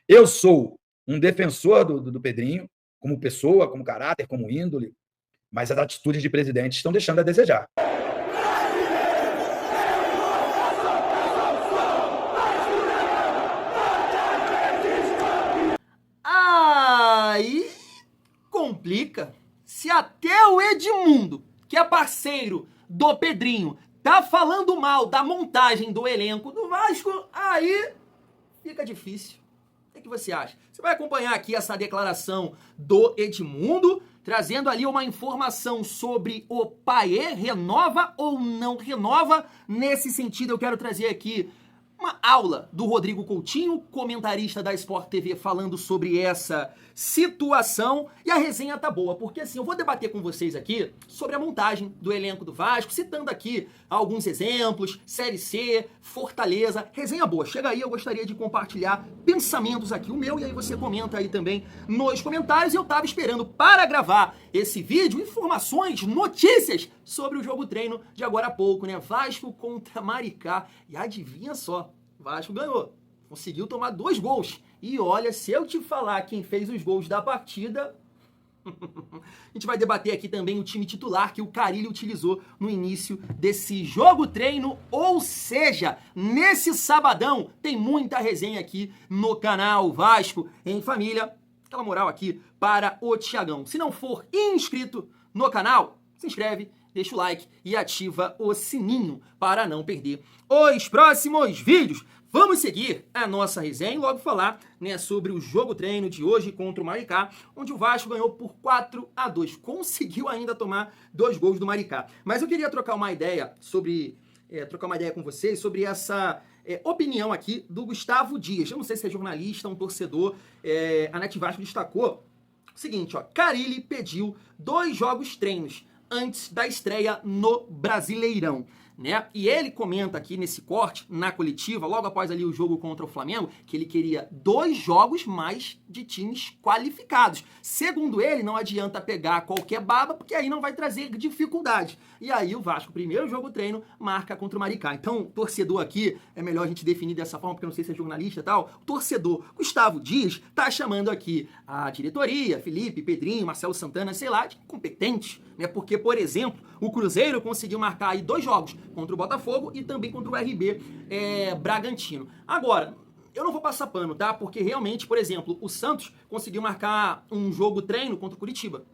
Eu sou um defensor do Pedrinho, como pessoa, como caráter, como índole, mas as atitudes de presidente estão deixando a desejar. Aí complica. Se até o Edmundo, que é parceiro do Pedrinho, tá falando mal da montagem do elenco do Vasco, aí fica difícil. O que você acha? Você vai acompanhar aqui essa declaração do Edmundo, trazendo ali uma informação sobre o Payet, renova ou não renova. Nesse sentido, eu quero trazer aqui uma aula do Rodrigo Coutinho, comentarista da Sport TV, falando sobre essa situação. E a resenha tá boa, porque assim, eu vou debater com vocês aqui sobre a montagem do elenco do Vasco, citando aqui alguns exemplos, Série C, Fortaleza, resenha boa. Chega aí, eu gostaria de compartilhar pensamentos aqui, o meu, e aí você comenta aí também nos comentários. Eu tava esperando para gravar esse vídeo informações, notícias sobre o jogo treino de agora a pouco, né? Vasco contra Maricá. E adivinha só, Vasco ganhou. Conseguiu tomar 2 gols. E olha, se eu te falar quem fez os gols da partida, a gente vai debater aqui também o time titular que o Carille utilizou no início desse jogo treino. Ou seja, nesse sabadão tem muita resenha aqui no canal Vasco em Família. Aquela moral aqui para o Thiagão. Se não for inscrito no canal, se inscreve, deixa o like e ativa o sininho para não perder os próximos vídeos. Vamos seguir a nossa resenha e logo falar, né, sobre o jogo treino de hoje contra o Maricá, onde o Vasco ganhou por 4-2. Conseguiu ainda tomar 2 gols do Maricá. Mas eu queria trocar uma ideia com vocês sobre essa opinião aqui do Gustavo Dias. Eu não sei se é jornalista, um torcedor. A Net Vasco destacou o seguinte, ó: Carille pediu 2 jogos treinos antes da estreia no Brasileirão, né? E ele comenta aqui nesse corte, na coletiva, logo após ali o jogo contra o Flamengo, que ele queria 2 jogos mais de times qualificados. Segundo ele, não adianta pegar qualquer baba, porque aí não vai trazer dificuldade. E aí o Vasco, primeiro jogo treino, marca contra o Maricá. Então, torcedor aqui, é melhor a gente definir dessa forma, porque eu não sei se é jornalista e tal. O torcedor Gustavo Dias tá chamando aqui a diretoria, Felipe, Pedrinho, Marcelo Santana, sei lá, de incompetentes, né? Porque, por exemplo, o Cruzeiro conseguiu marcar aí 2 jogos, contra o Botafogo e também contra o RB Bragantino. Agora, eu não vou passar pano, tá? Porque realmente, por exemplo, o Santos conseguiu marcar um jogo treino contra o Curitiba.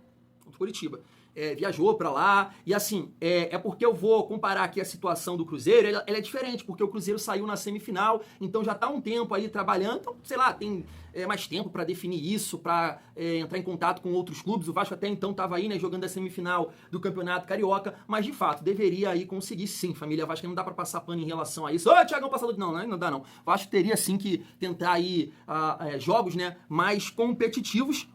Viajou pra lá, e assim, é porque eu vou comparar aqui a situação do Cruzeiro, ela é diferente, porque o Cruzeiro saiu na semifinal, então já tá um tempo aí trabalhando, então, sei lá, tem mais tempo pra definir isso, pra entrar em contato com outros clubes. O Vasco até então tava aí, né, jogando a semifinal do Campeonato Carioca, mas de fato, deveria aí conseguir sim, família Vasco, não dá pra passar pano em relação a isso. Ô, Thiagão, passador, não dá não. O Vasco teria sim que tentar aí jogos, né, mais competitivos.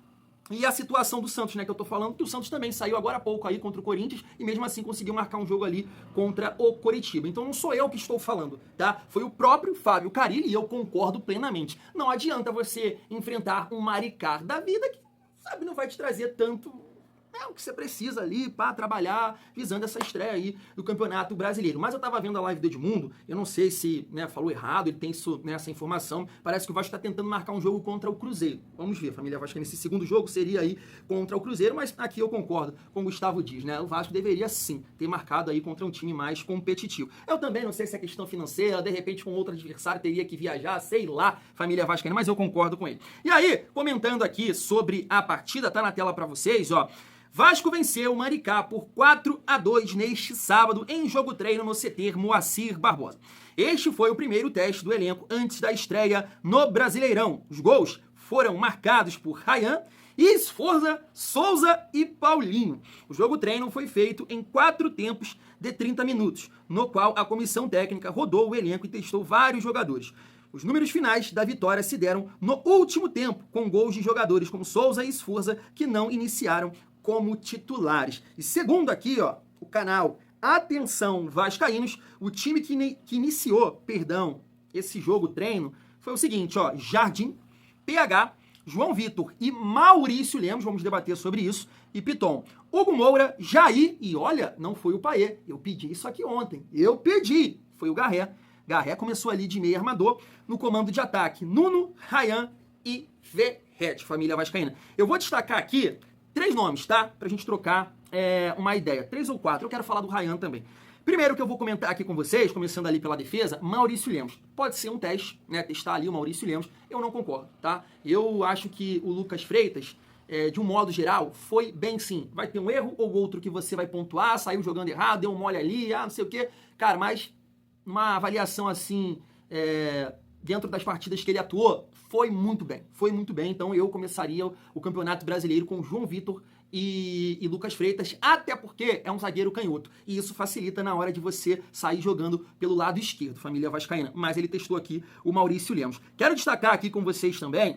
E a situação do Santos, né, que eu tô falando, que o Santos também saiu agora há pouco aí contra o Corinthians e mesmo assim conseguiu marcar um jogo ali contra o Coritiba. Então não sou eu que estou falando, tá? Foi o próprio Fábio Carille e eu concordo plenamente. Não adianta você enfrentar um Maricá da vida que, sabe, não vai te trazer tanto o que você precisa ali para trabalhar visando essa estreia aí do Campeonato Brasileiro. Mas eu tava vendo a live do Edmundo, eu não sei se, né, falou errado, ele tem isso, né, essa informação, parece que o Vasco tá tentando marcar um jogo contra o Cruzeiro. Vamos ver, família Vasco, nesse segundo jogo seria aí contra o Cruzeiro, mas aqui eu concordo com o Gustavo Dias, né, o Vasco deveria sim ter marcado aí contra um time mais competitivo. Eu também não sei se é questão financeira, de repente com outro adversário teria que viajar, sei lá, família Vasco, mas eu concordo com ele. E aí, comentando aqui sobre a partida, tá na tela para vocês, ó: Vasco venceu o Maricá por 4-2 neste sábado em jogo treino no CT Moacir Barbosa. Este foi o primeiro teste do elenco antes da estreia no Brasileirão. Os gols foram marcados por Ryan, Esforza, Souza e Paulinho. O jogo treino foi feito em 4 tempos de 30 minutos, no qual a comissão técnica rodou o elenco e testou vários jogadores. Os números finais da vitória se deram no último tempo, com gols de jogadores como Souza e Esforza, que não iniciaram como titulares. E segundo aqui, ó, o canal Atenção Vascaínos, o time que iniciou, esse jogo treino foi o seguinte, ó: Jardim, PH, João Vitor e Maurício Lemos, vamos debater sobre isso, e Piton. Hugo Moura, Jair, e olha, não foi o Payet, eu pedi isso aqui ontem, foi o Garré. Garré começou ali de meio armador, no comando de ataque, Nuno, Ryan e Verratti, família vascaína. Eu vou destacar aqui 3 nomes, tá? Pra gente trocar uma ideia. 3 ou 4. Eu quero falar do Ryan também. Primeiro que eu vou comentar aqui com vocês, começando ali pela defesa, Maurício Lemos. Pode ser um teste, né? Testar ali o Maurício Lemos. Eu não concordo, tá? Eu acho que o Lucas Freitas, de um modo geral, foi bem sim. Vai ter um erro ou outro que você vai pontuar, saiu jogando errado, deu um mole ali, não sei o quê. Cara, mas uma avaliação assim, dentro das partidas que ele atuou, foi muito bem. Foi muito bem. Então eu começaria o Campeonato Brasileiro com João Vitor e Lucas Freitas, até porque é um zagueiro canhoto. E isso facilita na hora de você sair jogando pelo lado esquerdo, família vascaína. Mas ele testou aqui o Maurício Lemos. Quero destacar aqui com vocês também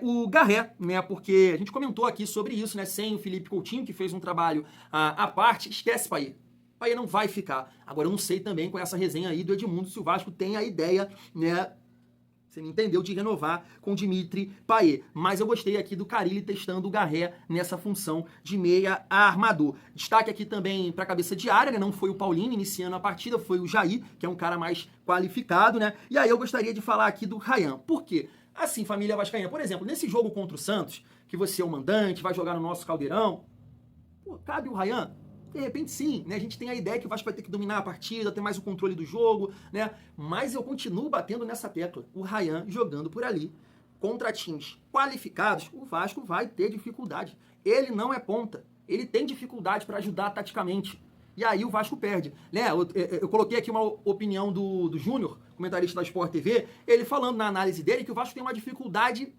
o Garré, né? Porque a gente comentou aqui sobre isso, né? Sem o Felipe Coutinho, que fez um trabalho à parte. Esquece, Payet. Payet não vai ficar. Agora, eu não sei também com essa resenha aí do Edmundo se o Vasco tem a ideia, né? Você me entendeu, de renovar com Dimitri Payet. Mas eu gostei aqui do Carille testando o Garré nessa função de meia armador. Destaque aqui também para a cabeça de área, né? Não foi o Paulinho iniciando a partida, foi o Jair, que é um cara mais qualificado, né? E aí eu gostaria de falar aqui do Ryan. Por quê? Assim, família vascaína, por exemplo, nesse jogo contra o Santos, que você é o mandante, vai jogar no nosso caldeirão, pô, cabe o Ryan? De repente sim, né? A gente tem a ideia que o Vasco vai ter que dominar a partida, ter mais o controle do jogo, né? Mas eu continuo batendo nessa tecla. O Ryan jogando por ali, contra times qualificados, o Vasco vai ter dificuldade. Ele não é ponta. Ele tem dificuldade para ajudar taticamente. E aí o Vasco perde. Né? Eu coloquei aqui uma opinião do Júnior, comentarista da Sport TV, ele falando na análise dele que o Vasco tem uma dificuldade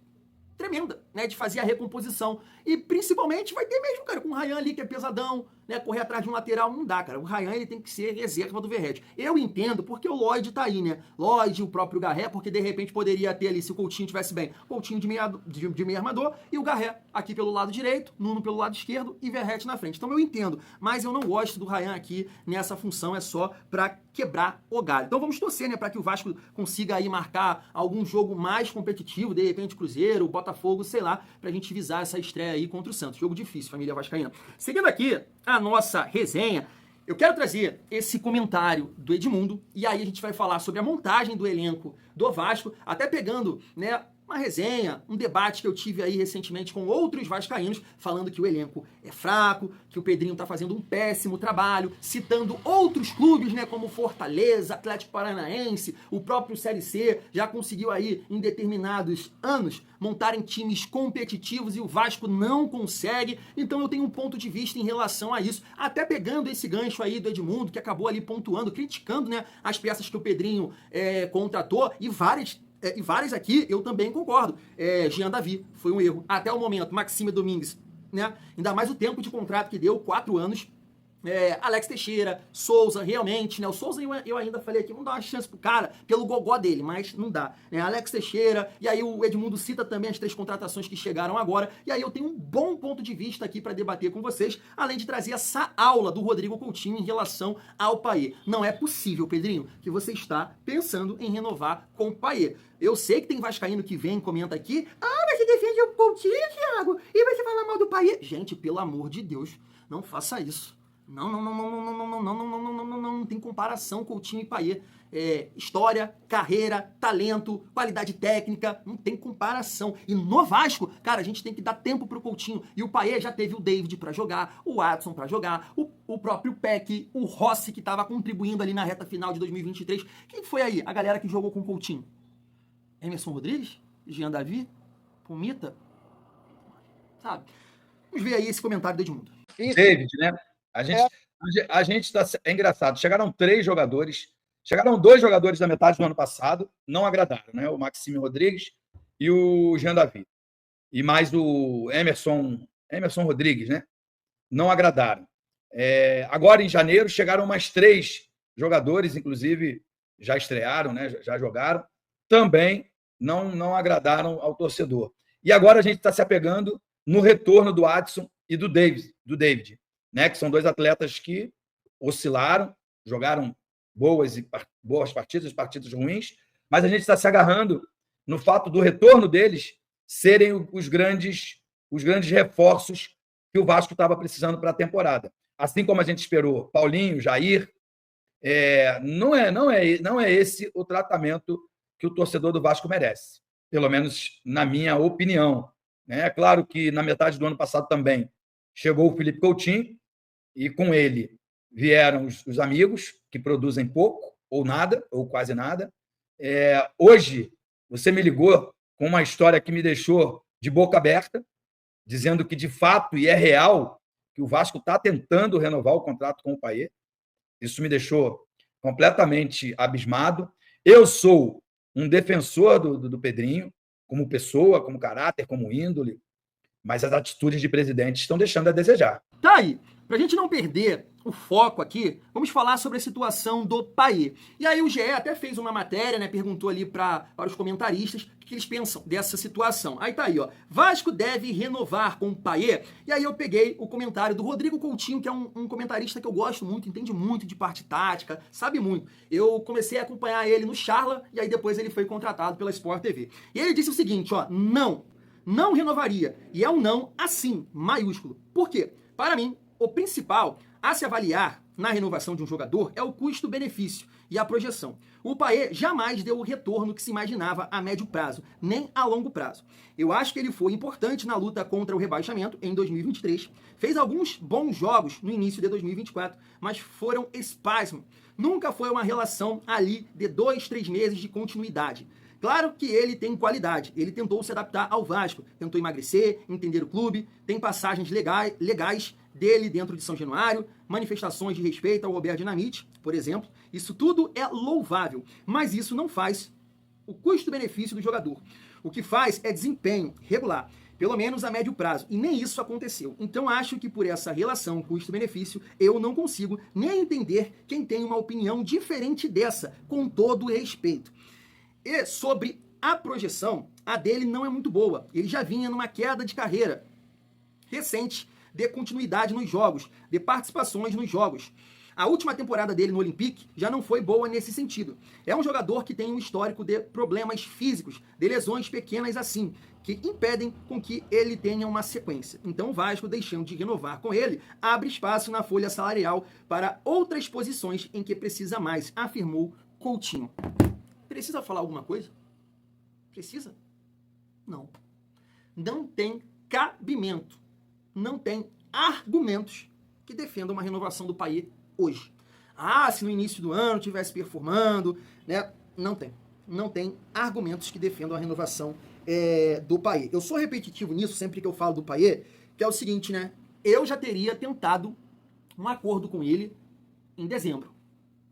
tremenda, né, de fazer a recomposição. E principalmente vai ter mesmo, cara, com o Ryan ali, que é pesadão, né, correr atrás de um lateral não dá, cara. O Ryan, ele tem que ser reserva do Verratti. Eu entendo porque o Lloyd tá aí, né? Lloyd, o próprio Garré, porque de repente poderia ter ali, se o Coutinho tivesse bem, Coutinho de meio armador e o Garré aqui pelo lado direito, Nuno pelo lado esquerdo e Verratti na frente. Então eu entendo, mas eu não gosto do Ryan aqui nessa função, é só pra quebrar o galho. Então vamos torcer, né, para que o Vasco consiga aí marcar algum jogo mais competitivo, de repente Cruzeiro, Botafogo, sei lá, pra gente visar essa estreia aí contra o Santos. Jogo difícil, família vascaína. Seguindo aqui a nossa resenha, eu quero trazer esse comentário do Edmundo, e aí a gente vai falar sobre a montagem do elenco do Vasco, até pegando, né, uma resenha, um debate que eu tive aí recentemente com outros vascaínos, falando que o elenco é fraco, que o Pedrinho tá fazendo um péssimo trabalho, citando outros clubes, né, como Fortaleza, Atlético Paranaense, o próprio Série C, já conseguiu aí, em determinados anos, montarem times competitivos e o Vasco não consegue. Então eu tenho um ponto de vista em relação a isso, até pegando esse gancho aí do Edmundo, que acabou ali pontuando, criticando, né, as peças que o Pedrinho contratou, e várias aqui eu também concordo. Jean Davi foi um erro. Até o momento, Maxime Domingues, né? Ainda mais o tempo de contrato que deu, 4 anos. Alex Teixeira, Souza, realmente, né? O Souza eu ainda falei aqui, vamos dar uma chance pro cara, pelo gogó dele, mas não dá. Né? Alex Teixeira, e aí o Edmundo cita também as 3 contratações que chegaram agora, e aí eu tenho um bom ponto de vista aqui para debater com vocês, além de trazer essa aula do Rodrigo Coutinho em relação ao Payet. Não é possível, Pedrinho, que você está pensando em renovar com o Payet. Eu sei que tem vascaíno que vem e comenta aqui, mas você defende o Coutinho, Thiago, e você fala mal do Payet. Gente, pelo amor de Deus, não faça isso. Não tem comparação Coutinho e Payet. História, carreira, talento, qualidade técnica, não tem comparação. E no Vasco, cara, a gente tem que dar tempo pro Coutinho. E o Payet já teve o David pra jogar, o Adson pra jogar, o próprio Peck, o Rossi que tava contribuindo ali na reta final de 2023. Quem foi aí? A galera que jogou com o Coutinho? Emerson Rodrigues? Jean Davi? Pumita? Sabe? Vamos ver aí esse comentário do Edmundo. David, né? A gente tá. É engraçado. Chegaram 2 jogadores da metade do ano passado, não agradaram, né? O Maxime Rodrigues e o Jean Davi. E mais o Emerson Rodrigues, né? Não agradaram. Agora, em janeiro, chegaram mais 3 jogadores, inclusive já estrearam, né? Já jogaram. Também não agradaram ao torcedor. E agora a gente está se apegando no retorno do Adson e do David, né, que são 2 atletas que oscilaram, jogaram boas partidas ruins, mas a gente está se agarrando no fato do retorno deles serem os grandes reforços que o Vasco estava precisando para a temporada. Assim como a gente esperou Paulinho, Jair, não é esse o tratamento que o torcedor do Vasco merece. pelo menos na minha opinião. Né? É claro que na metade do ano passado também chegou o Felipe Coutinho, e com ele vieram os amigos, que produzem pouco, ou nada, ou quase nada. Hoje, você me ligou com uma história que me deixou de boca aberta, dizendo que, de fato, e é real, que o Vasco está tentando renovar o contrato com o Payet. Isso me deixou completamente abismado. Eu sou um defensor do Pedrinho, como pessoa, como caráter, como índole, mas as atitudes de presidente estão deixando a desejar. Tá aí. Pra gente não perder o foco aqui, vamos falar sobre a situação do Payet. E aí o GE até fez uma matéria, né? Perguntou ali para os comentaristas o que eles pensam dessa situação. Aí tá aí, ó. Vasco deve renovar com o Payet. E aí eu peguei o comentário do Rodrigo Coutinho, que é um comentarista que eu gosto muito, entende muito de parte tática, sabe muito. Eu comecei a acompanhar ele no Charla e aí depois ele foi contratado pela Sport TV. E ele disse o seguinte, ó, não renovaria. E é um não assim, maiúsculo. Por quê? Para mim, o principal a se avaliar na renovação de um jogador é o custo-benefício e a projeção. O Payet jamais deu o retorno que se imaginava a médio prazo, nem a longo prazo. Eu acho que ele foi importante na luta contra o rebaixamento em 2023, fez alguns bons jogos no início de 2024, mas foram espasmo. Nunca foi uma relação ali de 2, 3 meses de continuidade. Claro que ele tem qualidade, ele tentou se adaptar ao Vasco, tentou emagrecer, entender o clube, tem passagens legais dele dentro de São Januário, manifestações de respeito ao Roberto Dinamite, por exemplo. Isso tudo é louvável, mas isso não faz o custo-benefício do jogador. O que faz é desempenho regular, pelo menos a médio prazo, e nem isso aconteceu. Então acho que por essa relação custo-benefício, eu não consigo nem entender quem tem uma opinião diferente dessa, com todo respeito. E sobre a projeção, a dele não é muito boa. Ele já vinha numa queda de carreira recente, de continuidade nos jogos, de participações nos jogos. A última temporada dele no Olympique já não foi boa nesse sentido. É um jogador que tem um histórico de problemas físicos, de lesões pequenas assim, que impedem com que ele tenha uma sequência. Então o Vasco, deixando de renovar com ele, abre espaço na folha salarial para outras posições em que precisa mais, afirmou Coutinho. Precisa falar alguma coisa? Precisa? Não. Não tem cabimento. Não tem argumentos que defendam uma renovação do Payet hoje. Ah, se no início do ano estivesse performando, né? Não tem. Não tem argumentos que defendam a renovação do Payet. Eu sou repetitivo nisso sempre que eu falo do Payet, que é o seguinte, né? Eu já teria tentado um acordo com ele em dezembro.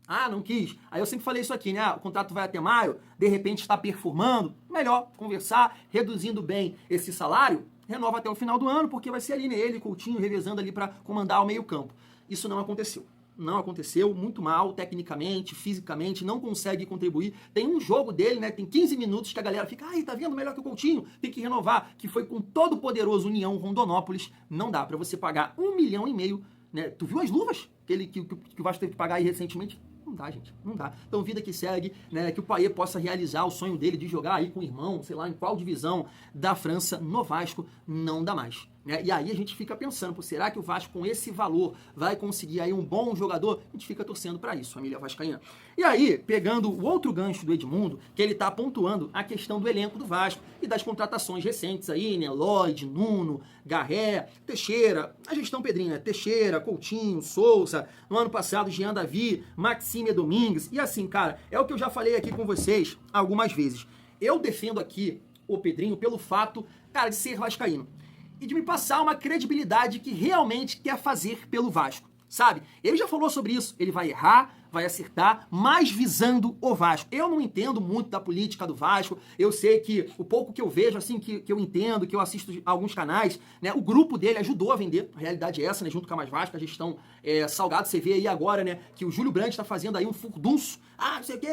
Ah, não quis. Aí eu sempre falei isso aqui, né? O contrato vai até maio, de repente está performando. Melhor conversar, reduzindo bem esse salário, renova até o final do ano, porque vai ser ali, né? Ele, Coutinho, revezando ali para comandar o meio-campo. Isso não aconteceu. Não aconteceu, muito mal, tecnicamente, fisicamente, não consegue contribuir. Tem um jogo dele, né? Tem 15 minutos que a galera fica, ai, tá vendo? Melhor que o Coutinho, tem que renovar. Que foi com todo o poderoso União Rondonópolis. Não dá para você pagar 1,5 milhão, né? Tu viu as luvas que o Vasco teve que pagar aí recentemente? Não dá, gente, não dá. Então, vida que segue, né, que o Payet possa realizar o sonho dele de jogar aí com o irmão, sei lá, em qual divisão da França, no Vasco, não dá mais. Né? E aí a gente fica pensando, pô, será que o Vasco com esse valor vai conseguir aí um bom jogador? A gente fica torcendo para isso, família vascaína. E aí, pegando o outro gancho do Edmundo, que ele tá pontuando a questão do elenco do Vasco e das contratações recentes aí, né, Lloyd, Nuno, Garré, Teixeira, a gestão Pedrinho, né, Teixeira, Coutinho, Souza, no ano passado, Jean Davi, Maxime Domingues, e assim, cara, é o que eu já falei aqui com vocês algumas vezes. Eu defendo aqui o Pedrinho pelo fato, cara, de ser vascaíno e de me passar uma credibilidade que realmente quer fazer pelo Vasco, sabe? Ele já falou sobre isso, ele vai errar, vai acertar, mas visando o Vasco. Eu não entendo muito da política do Vasco, eu sei que o pouco que eu vejo, assim, que eu entendo, que eu assisto a alguns canais, né, o grupo dele ajudou a vender, a realidade é essa, né, junto com a Mais Vasco, a gestão Salgado, você vê aí agora, né, que o Júlio Brandt está fazendo aí um furdunço, não sei o quê,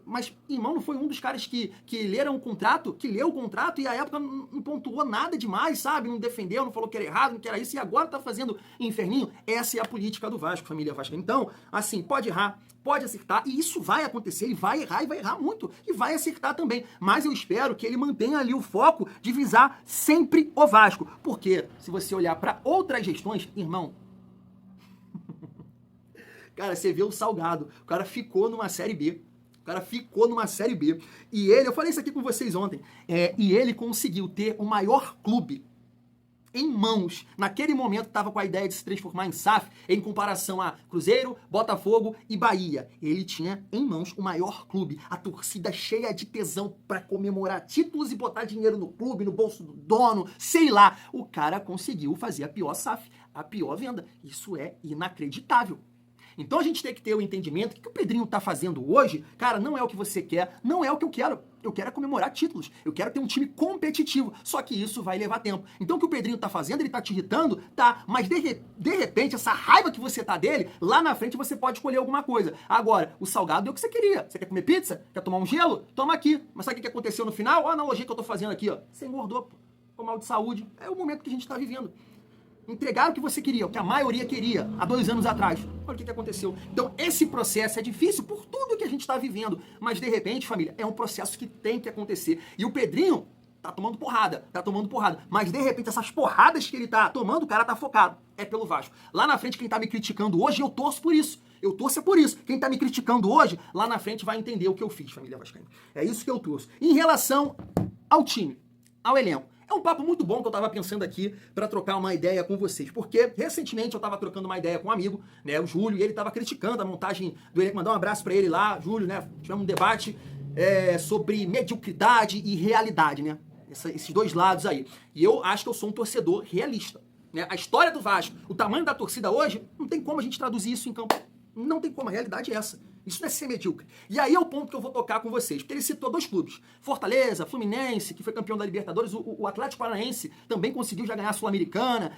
mas, irmão, não foi um dos caras que leram o contrato, que leu o contrato e à época não pontuou nada demais, sabe, não defendeu, não falou que era errado, não que era isso, e agora tá fazendo inferninho. Essa é a política do Vasco, família Vasco. Então, assim, pode errar, pode acertar, e isso vai acontecer, ele vai errar e vai errar muito, e vai acertar também, mas eu espero que ele mantenha ali o foco de visar sempre o Vasco, porque se você olhar para outras gestões, irmão, cara, você vê o Salgado, o cara ficou numa Série B, cara ficou numa Série B. E ele, eu falei isso aqui com vocês ontem, e ele conseguiu ter o maior clube em mãos, naquele momento estava com a ideia de se transformar em SAF, em comparação a Cruzeiro, Botafogo e Bahia. Ele tinha em mãos o maior clube, a torcida cheia de tesão para comemorar títulos e botar dinheiro no clube, no bolso do dono, sei lá. O cara conseguiu fazer a pior SAF, a pior venda. Isso é inacreditável. Então a gente tem que ter o entendimento que o Pedrinho tá fazendo hoje, cara, não é o que você quer, não é o que eu quero. Eu quero comemorar títulos, eu quero ter um time competitivo, só que isso vai levar tempo. Então o que o Pedrinho tá fazendo, ele tá te irritando, tá, mas de repente essa raiva que você tá dele, lá na frente você pode escolher alguma coisa. Agora, o salgado é o que você queria. Você quer comer pizza? Quer tomar um gelo? Toma aqui. Mas sabe o que aconteceu no final? Olha a analogia que eu tô fazendo aqui, ó. Você engordou, pô. Ficou mal de saúde. É o momento que a gente tá vivendo. Entregaram o que você queria, o que a maioria queria, há 2 anos atrás. Olha o que aconteceu. Então, esse processo é difícil por tudo que a gente está vivendo. Mas, de repente, família, é um processo que tem que acontecer. E o Pedrinho tá tomando porrada. Mas, de repente, essas porradas que ele tá tomando, o cara tá focado. É pelo Vasco. Lá na frente, quem tá me criticando hoje, eu torço por isso. Eu torço por isso. Quem tá me criticando hoje, lá na frente vai entender o que eu fiz, família vascaína. É isso que eu torço. Em relação ao time, ao elenco, é um papo muito bom que eu tava pensando aqui para trocar uma ideia com vocês, porque recentemente eu tava trocando uma ideia com um amigo, né, o Júlio, e ele tava criticando a montagem do elenco. Mandar um abraço para ele lá, Júlio, né, tivemos um debate sobre mediocridade e realidade, né, esses dois lados aí. E eu acho que eu sou um torcedor realista, né, a história do Vasco, o tamanho da torcida hoje, não tem como a gente traduzir isso em campo. Não tem como, a realidade é essa. Isso não é ser medíocre. E aí é o ponto que eu vou tocar com vocês, porque ele citou 2 clubes, Fortaleza, Fluminense, que foi campeão da Libertadores, o Atlético Paranaense também conseguiu já ganhar a Sul-Americana,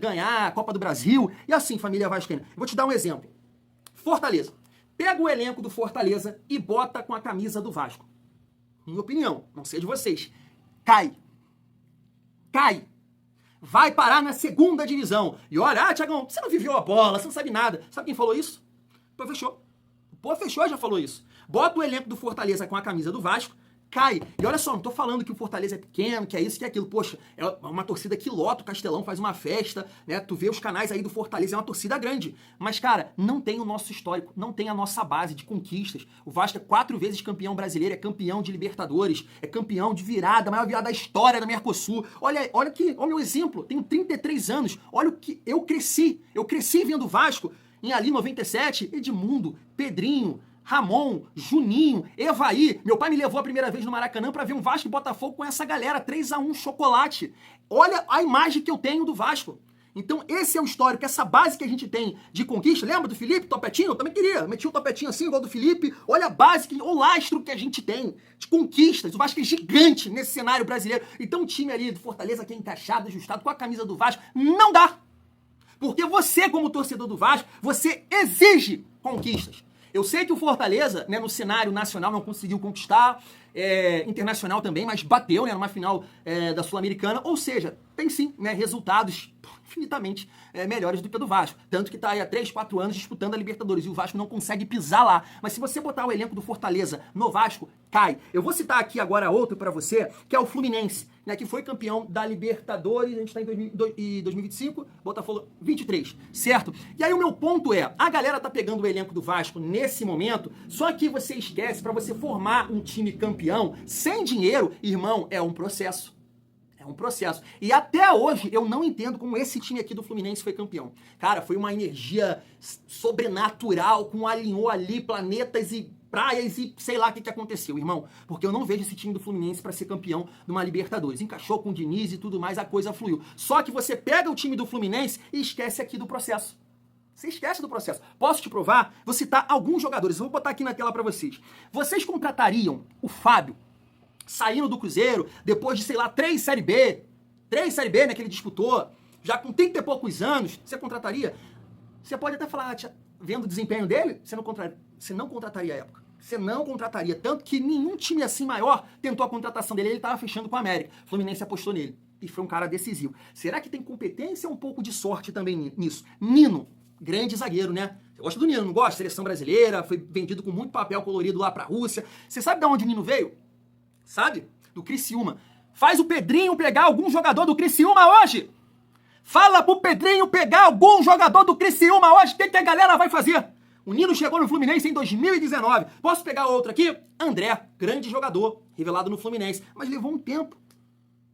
ganhar a Copa do Brasil, e assim, família vascaína. Eu vou te dar um exemplo. Fortaleza. Pega o elenco do Fortaleza e bota com a camisa do Vasco. Minha opinião, não sei de vocês. Cai. Vai parar na 2ª divisão. E olha, Thiagão, você não viveu a bola, você não sabe nada. Sabe quem falou isso? Pô, fechou. Pô, fechou, já falou isso. Bota o elenco do Fortaleza com a camisa do Vasco, cai. E olha só, não tô falando que o Fortaleza é pequeno, que é isso, que é aquilo. Poxa, é uma torcida que lota o Castelão, faz uma festa, né? Tu vê os canais aí do Fortaleza, é uma torcida grande. Mas, cara, não tem o nosso histórico, não tem a nossa base de conquistas. O Vasco é 4 vezes campeão brasileiro, é campeão de Libertadores, é campeão de virada, a maior virada da história da Mercosul. Olha o meu exemplo, tenho 33 anos, olha o que eu cresci vendo o Vasco. Em ali 97, Edmundo, Pedrinho, Ramon, Juninho, Evaí. Meu pai me levou a primeira vez no Maracanã para ver um Vasco e Botafogo com essa galera, 3-1 chocolate. Olha a imagem que eu tenho do Vasco. Então esse é o histórico, essa base que a gente tem de conquista. Lembra do Felipe, topetinho? Eu também queria. Meti um topetinho assim, igual do Felipe. Olha a base, o lastro que a gente tem de conquistas. O Vasco é gigante nesse cenário brasileiro. Então o time ali do Fortaleza que é encaixado, ajustado com a camisa do Vasco, não dá. Porque você, como torcedor do Vasco, você exige conquistas. Eu sei que o Fortaleza, né, no cenário nacional, não conseguiu conquistar, internacional também, mas bateu, né, numa final da Sul-Americana. Ou seja, tem sim, né, resultados infinitamente melhores do que o do Vasco. Tanto que está aí há 3, 4 anos disputando a Libertadores e o Vasco não consegue pisar lá. Mas se você botar o elenco do Fortaleza no Vasco, cai. Eu vou citar aqui agora outro para você, que é o Fluminense, né, que foi campeão da Libertadores, a gente está em 2025, Botafogo 23, certo? E aí o meu ponto é, a galera tá pegando o elenco do Vasco nesse momento, só que você esquece, para você formar um time campeão, sem dinheiro, irmão, é um processo. É um processo. E até hoje eu não entendo como esse time aqui do Fluminense foi campeão. Cara, foi uma energia sobrenatural, alinhou ali planetas e praias e sei lá o que aconteceu, irmão. Porque eu não vejo esse time do Fluminense para ser campeão de uma Libertadores. Encaixou com o Diniz e tudo mais, a coisa fluiu. Só que você pega o time do Fluminense e esquece aqui do processo. Você esquece do processo. Posso te provar? Vou citar alguns jogadores. Eu vou botar aqui na tela para vocês. Vocês contratariam o Fábio saindo do Cruzeiro, depois de, sei lá, 3 Série B, né, que ele disputou, já com 30 e poucos anos, você contrataria? Você pode até falar, vendo o desempenho dele, você não contrataria a época. Você não contrataria, tanto que nenhum time assim maior tentou a contratação dele, ele estava fechando com a América. O Fluminense apostou nele e foi um cara decisivo. Será que tem competência ou um pouco de sorte também nisso? Nino, grande zagueiro, né? Você gosta do Nino, não gosta? Seleção brasileira, foi vendido com muito papel colorido lá pra Rússia. Você sabe de onde o Nino veio? Sabe? Do Criciúma. Faz o Pedrinho pegar algum jogador do Criciúma hoje. Fala pro Pedrinho pegar algum jogador do Criciúma hoje. O que a galera vai fazer? O Nino chegou no Fluminense em 2019. Posso pegar outro aqui? André, grande jogador, revelado no Fluminense. Mas levou um tempo.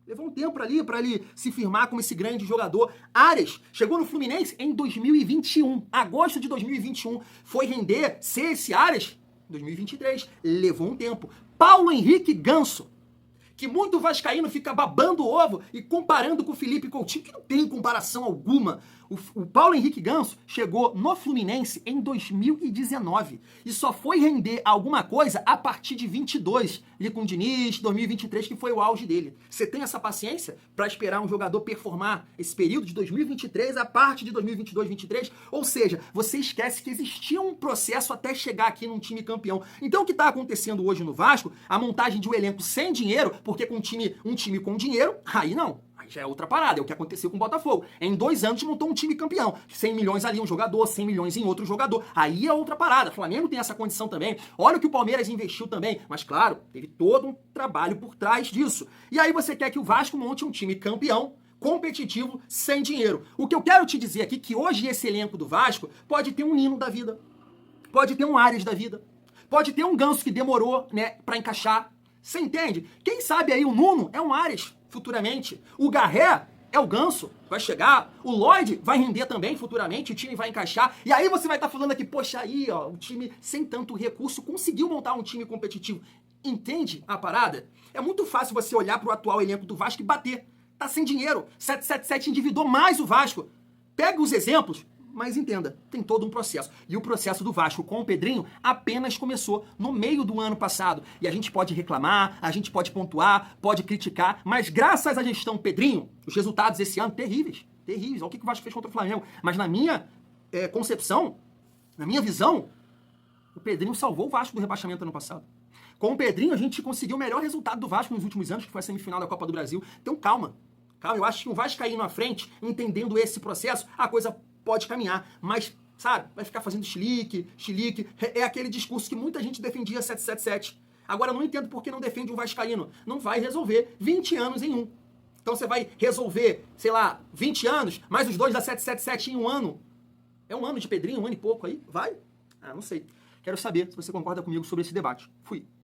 Levou um tempo para ele se firmar como esse grande jogador. Arias chegou no Fluminense em 2021. Agosto de 2021. Foi render, ser esse Arias, em 2023. Levou um tempo. Paulo Henrique Ganso, que muito vascaíno fica babando o ovo e comparando com o Felipe Coutinho, que não tem comparação alguma. O Paulo Henrique Ganso chegou no Fluminense em 2019 e só foi render alguma coisa a partir de 22, ali com o Diniz, 2023, que foi o auge dele. Você tem essa paciência para esperar um jogador performar esse período de 2023 a parte de 2022, 2023? Ou seja, você esquece que existia um processo até chegar aqui num time campeão. Então o que está acontecendo hoje no Vasco, a montagem de um elenco sem dinheiro, porque com um time com dinheiro, aí não. Aí já é outra parada, é o que aconteceu com o Botafogo. Em 2 anos montou um time campeão. 100 milhões ali um jogador, 100 milhões em outro jogador. Aí é outra parada. O Flamengo tem essa condição também. Olha o que o Palmeiras investiu também. Mas claro, teve todo um trabalho por trás disso. E aí você quer que o Vasco monte um time campeão, competitivo, sem dinheiro. O que eu quero te dizer aqui é que hoje esse elenco do Vasco pode ter um Nino da vida. Pode ter um Arias da vida. Pode ter um Ganso que demorou, né, pra encaixar. Você entende? Quem sabe aí o Nuno é um Arias futuramente. O Garré é o Ganso, vai chegar. O Lloyd vai render também futuramente, o time vai encaixar. E aí você vai estar falando aqui, poxa, aí, ó, o time sem tanto recurso conseguiu montar um time competitivo. Entende a parada? É muito fácil você olhar para o atual elenco do Vasco e bater. Tá sem dinheiro. 777 endividou mais o Vasco. Pega os exemplos, mas entenda, tem todo um processo. E o processo do Vasco com o Pedrinho apenas começou no meio do ano passado. E a gente pode reclamar, a gente pode pontuar, pode criticar, mas graças à gestão Pedrinho, os resultados esse ano terríveis. Terríveis. Olha o que o Vasco fez contra o Flamengo. Mas na minha concepção, na minha visão, o Pedrinho salvou o Vasco do rebaixamento ano passado. Com o Pedrinho, a gente conseguiu o melhor resultado do Vasco nos últimos anos, que foi a semifinal da Copa do Brasil. Então calma. Calma, eu acho que o Vascaíno à frente, entendendo esse processo, a coisa pode caminhar, mas, sabe, vai ficar fazendo chilique, é aquele discurso que muita gente defendia 777. Agora, eu não entendo por que não defende o vascaíno. Não vai resolver 20 anos em um. Então, você vai resolver, sei lá, 20 anos, mais os dois da 777 em um ano. É um ano de Pedrinho, um ano e pouco aí? Vai? Ah, não sei. Quero saber se você concorda comigo sobre esse debate. Fui.